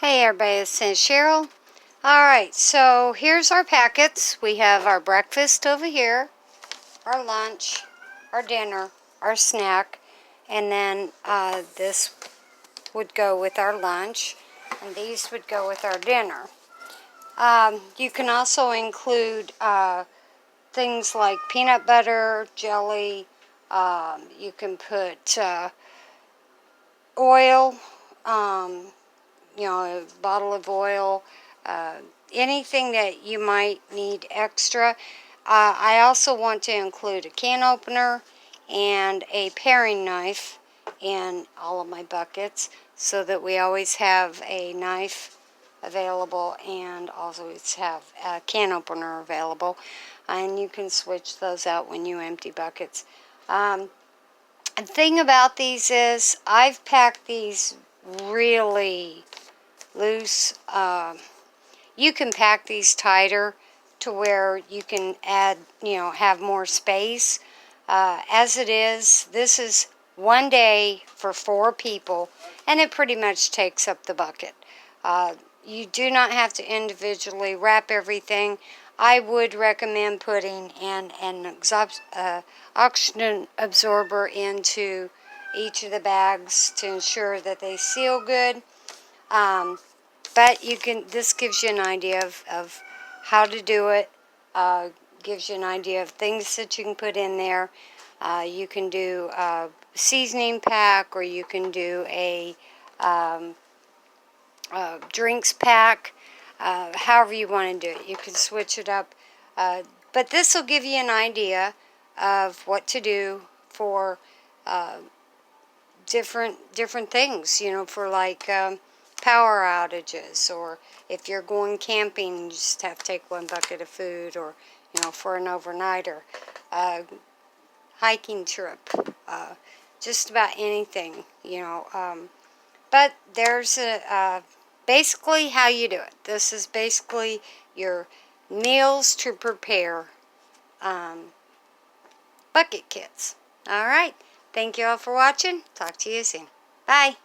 Hey everybody, it's Cheryl. Alright, so here's our packets. We have our breakfast over here, our lunch, our dinner, our snack, and then this would go with our lunch, and these would go with our dinner. You can also include things like peanut butter, jelly, you can put oil, a bottle of oil, uh, anything that you might need extra. I also want to include a can opener and a paring knife in all of my buckets so that we always have a knife available and always have a can opener available, and you can switch those out when you empty buckets. The thing about these is I've packed these really loose. You can pack these tighter to where you can add, have more space. As it is, this is one day for 4 people, and it pretty much takes up the bucket. You do not have to individually wrap everything. I would recommend putting an oxygen absorber into each of the bags to ensure that they seal good. But this gives you an idea of how to do it, gives you an idea of things that you can put in there. You can do a seasoning pack, or you can do a drinks pack, however you want to do it. You can switch it up. But this will give you an idea of what to do for different things, for like power outages, or if you're going camping, you just have to take 1 bucket of food, or for an overnighter, hiking trip, just about anything, but there's basically how you do it. This is basically your meals to prepare bucket kits. All right. Thank you all for watching. Talk to you soon. Bye.